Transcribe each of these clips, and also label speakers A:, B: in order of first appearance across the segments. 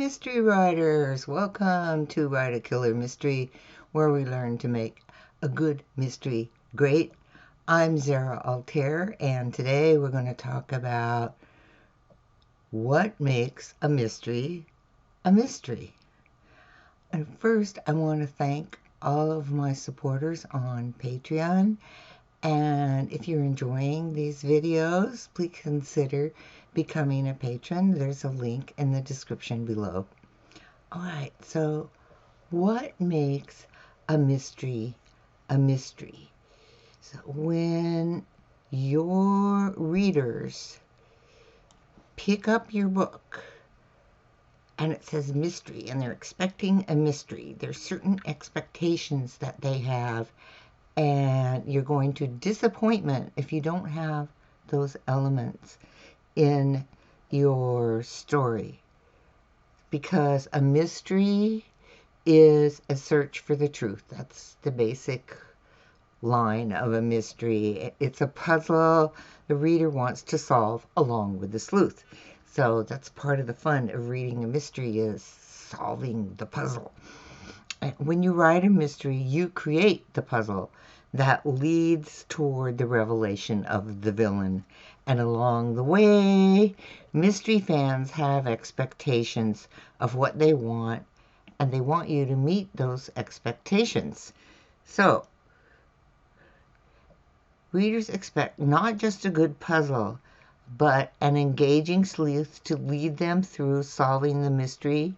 A: mystery writers! Welcome to Write a Killer Mystery, where we learn to make a good mystery great. I'm ZaraAltair, and today we're going to talk about what makes a mystery a mystery. And first, I want to thank all of my supporters on Patreon. And if you're enjoying these videos, please consider becoming a patron. There's a link in the description below. All right, so what makes a mystery a mystery? So when your readers pick up your book and it says mystery and they're expecting a mystery, there's certain expectations that they have, and you're going to disappointment if you don't have those elements in your story. Because a mystery is a search for the truth. That's the basic line of a mystery. It's a puzzle the reader wants to solve along with the sleuth. So that's part of the fun of reading a mystery, is solving the puzzle. When you write a mystery, you create the puzzle that leads toward the revelation of the villain. And along the way, mystery fans have expectations of what they want, and they want you to meet those expectations. So, readers expect not just a good puzzle, but an engaging sleuth to lead them through solving the mystery.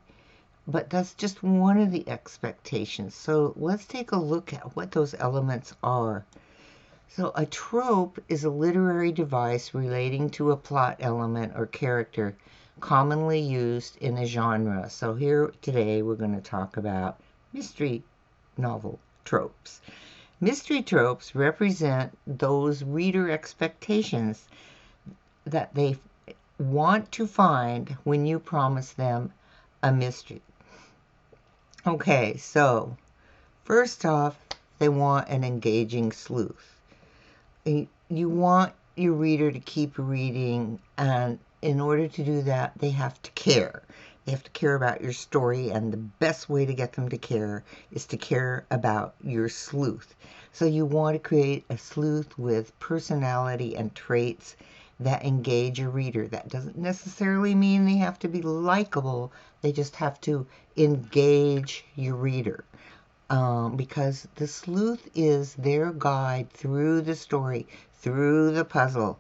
A: But that's just one of the expectations. So let's take a look at what those elements are. So a trope is a literary device relating to a plot element or character commonly used in a genre. So here today we're going to talk about mystery novel tropes. Mystery tropes represent those reader expectations that they want to find when you promise them a mystery. Okay, so first off, they want an engaging sleuth. You want your reader to keep reading, and in order to do that, they have to care. They have to care about your story, and the best way to get them to care is to care about your sleuth. So you want to create a sleuth with personality and traits that engage a reader. That doesn't necessarily mean they have to be likable. They just have to engage your reader. Because the sleuth is their guide through the story, through the puzzle.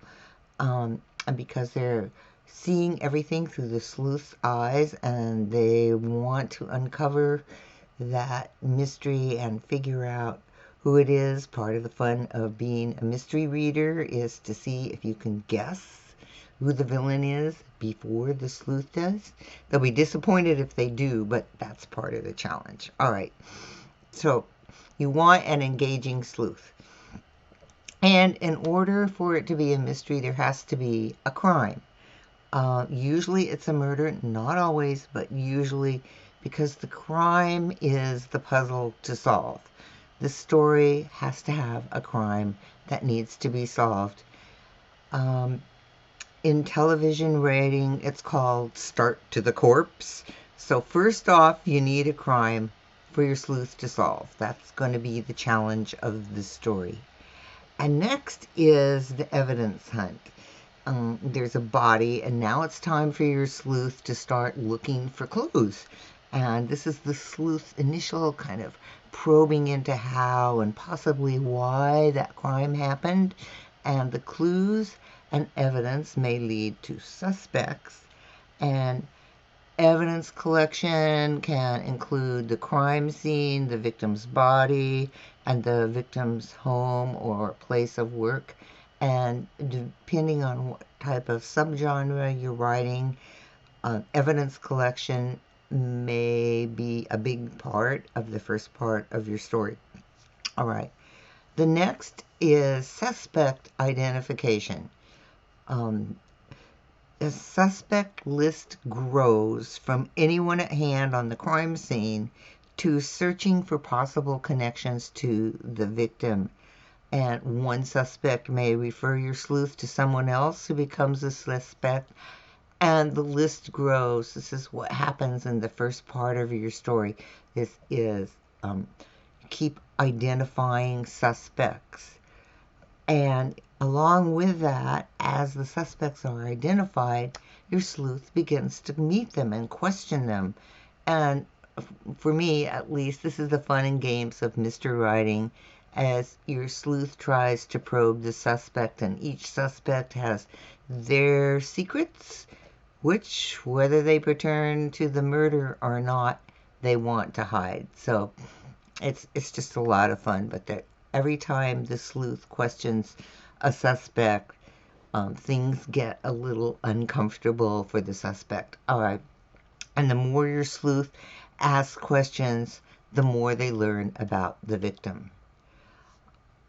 A: And because they're seeing everything through the sleuth's eyes, and they want to uncover that mystery and figure out who it is. Part of the fun of being a mystery reader is to see if you can guess who the villain is before the sleuth does. They'll be disappointed if they do, but that's part of the challenge. All right, so you want an engaging sleuth. And in order for it to be a mystery, there has to be a crime. Usually it's a murder, not always, but usually, because the crime is the puzzle to solve. The story has to have a crime that needs to be solved. In television writing, it's called start to the corpse. So first off, you need a crime for your sleuth to solve. That's going to be the challenge of the story. And next is the evidence hunt. There's a body, and now it's time for your sleuth to start looking for clues. And this is the sleuth's initial kind of probing into how and possibly why that crime happened. And the clues and evidence may lead to suspects. And evidence collection can include the crime scene, the victim's body, and the victim's home or place of work. And depending on what type of subgenre you're writing, evidence collection may be a big part of the first part of your story. All right. The next is suspect identification. The suspect list grows from anyone at hand on the crime scene to searching for possible connections to the victim. And one suspect may refer your sleuth to someone else who becomes a suspect, And the list grows. This is what happens in the first part of your story. This is keep identifying suspects. And along with that, as the suspects are identified, your sleuth begins to meet them and question them. And for me, at least, this is the fun and games of mystery writing, as your sleuth tries to probe the suspect, and each suspect has their secrets, which, whether they pertain to the murder or not, they want to hide. So it's just a lot of fun. But every time the sleuth questions a suspect, things get a little uncomfortable for the suspect. All right. And the more your sleuth asks questions, the more they learn about the victim.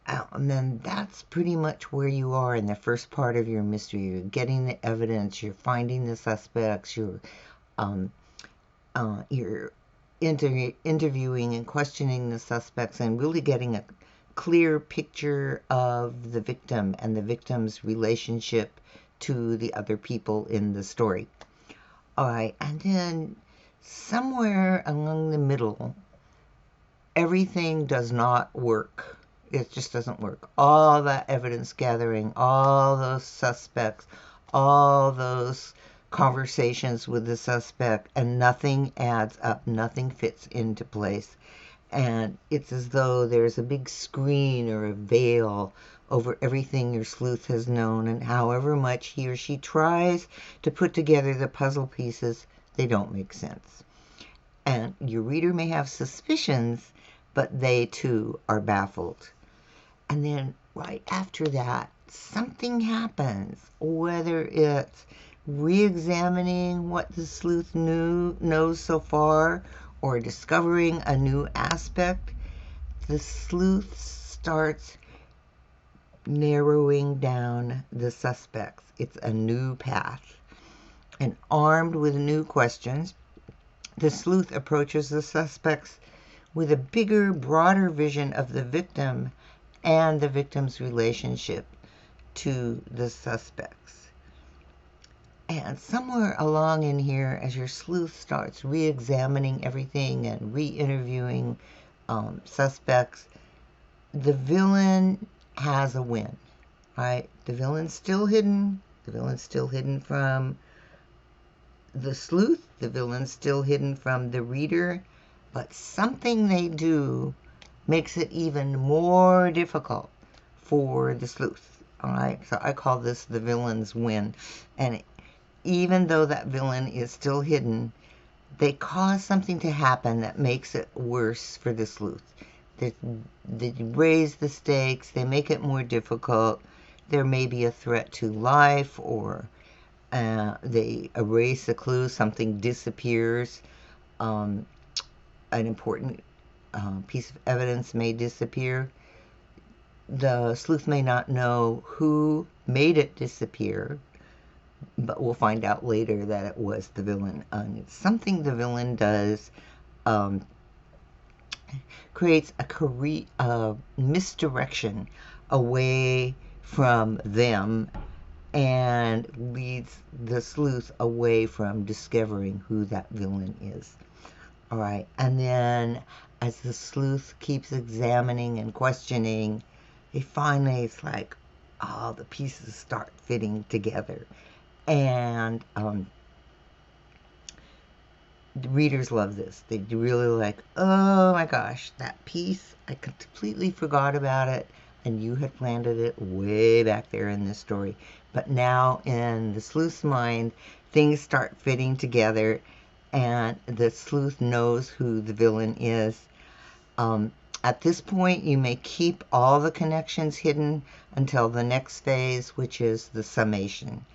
A: And then that's pretty much where you are in the first part of your mystery. You're getting the evidence, you're finding the suspects, you're interviewing and questioning the suspects, and really getting a clear picture of the victim and the victim's relationship to the other people in the story. All right, and then somewhere along the middle, everything does not work. It just doesn't work. All that evidence gathering, all those suspects, all those conversations with the suspect, and nothing adds up, nothing fits into place. And it's as though there's a big screen or a veil over everything your sleuth has known, and however much he or she tries to put together the puzzle pieces, they don't make sense. And your reader may have suspicions, but they too are baffled. And then right after that, something happens, whether it's re-examining what the sleuth knows so far, or discovering a new aspect. The sleuth starts narrowing down the suspects. It's a new path. And armed with new questions, the sleuth approaches the suspects with a bigger, broader vision of the victim and the victim's relationship to the suspects. And somewhere along in here, as your sleuth starts re-examining everything and re-interviewing suspects, the villain has a win, right? The villain's still hidden. The villain's still hidden from the sleuth. The villain's still hidden from the reader. But something they do makes it even more difficult for the sleuth. All right, so I call this the villain's win. And even though that villain is still hidden, they cause something to happen that makes it worse for the sleuth. They raise the stakes, they make it more difficult. There may be a threat to life, or they erase a clue, something disappears. An important piece of evidence may disappear. The sleuth may not know who made it disappear, but we'll find out later that it was the villain. It's something the villain does creates a misdirection away from them, and leads the sleuth away from discovering who that villain is. All right, and then as the sleuth keeps examining and questioning, it's like all the pieces start fitting together. And the readers love this. They really like, oh my gosh, that piece, I completely forgot about it, and you had planted it way back there in this story. But now in the sleuth's mind, things start fitting together, and the sleuth knows who the villain is. At this point, you may keep all the connections hidden until the next phase, which is the summation.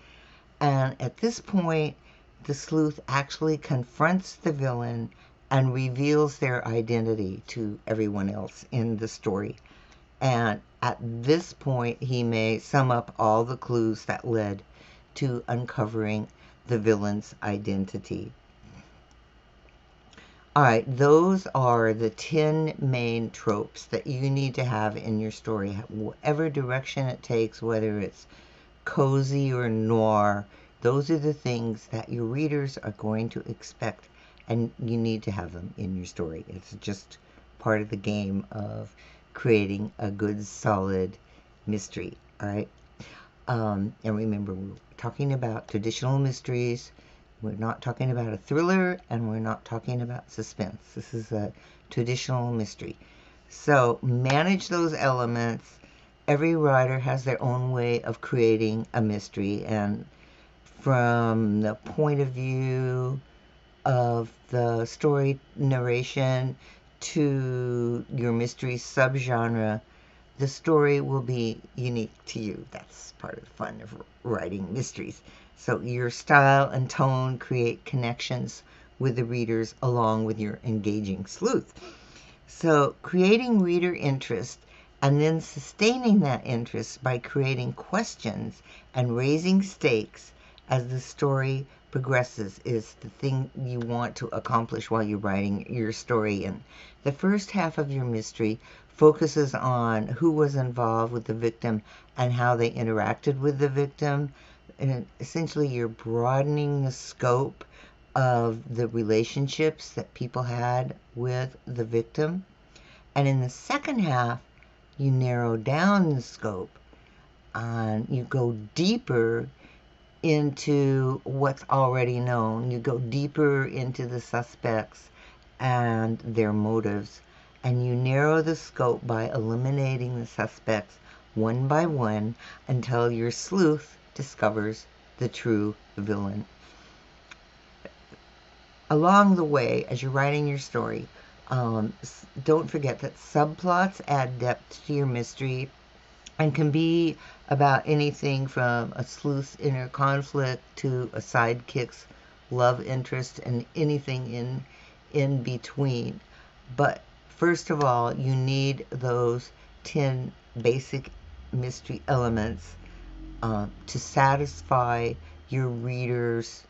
A: And at this point, the sleuth actually confronts the villain and reveals their identity to everyone else in the story. And at this point, he may sum up all the clues that led to uncovering the villain's identity. All right, those are the 10 main tropes that you need to have in your story. Whatever direction it takes, whether it's cozy or noir, Those are the things that your readers are going to expect, and you need to have them in your story. It's just part of the game of creating a good, solid mystery. All right. And remember, we're talking about traditional mysteries. We're not talking about a thriller, and we're not talking about suspense. This is a traditional mystery. So manage those elements. Every writer has their own way of creating a mystery, and from the point of view of the story narration to your mystery subgenre, the story will be unique to you. That's part of the fun of writing mysteries. So your style and tone create connections with the readers along with your engaging sleuth. So creating reader interest and then sustaining that interest by creating questions and raising stakes as the story progresses is the thing you want to accomplish while you're writing your story. And the first half of your mystery focuses on who was involved with the victim and how they interacted with the victim. And essentially, you're broadening the scope of the relationships that people had with the victim. And in the second half, you narrow down the scope and you go deeper into what's already known. You go deeper into the suspects and their motives, and you narrow the scope by eliminating the suspects one by one until your sleuth discovers the true villain. Along the way, as you're writing your story, don't forget that subplots add depth to your mystery and can be about anything from a sleuth's inner conflict to a sidekick's love interest and anything in between. But first of all, you need those 10 basic mystery elements to satisfy your readers'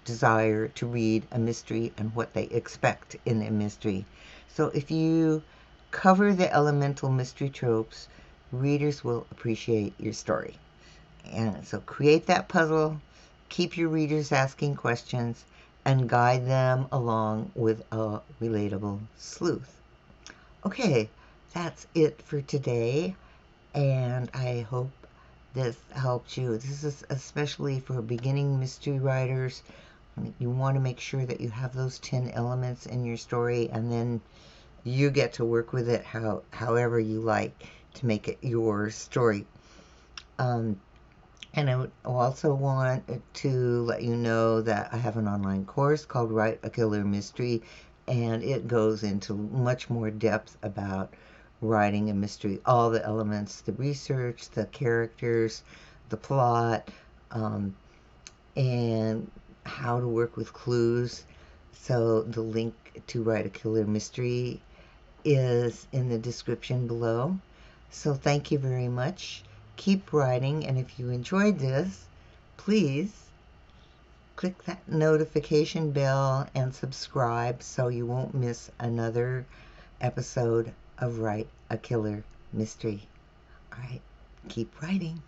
A: desire to read a mystery and what they expect in a mystery. So if you cover the elemental mystery tropes, readers will appreciate your story. And so create that puzzle, keep your readers asking questions, and guide them along with a relatable sleuth. Okay, that's it for today, and I hope this helped you. This is especially for beginning mystery writers. You want to make sure that you have those 10 elements in your story, and then you get to work with it however you like to make it your story. And I would also want to let you know that I have an online course called Write a Killer Mystery, and it goes into much more depth about writing a mystery. All the elements, the research, the characters, the plot, and how to work with clues. So the link to Write a Killer Mystery is in the description below. So thank you very much. Keep writing, and if you enjoyed this, please click that notification bell and subscribe so you won't miss another episode of Write a Killer Mystery. All right, keep writing.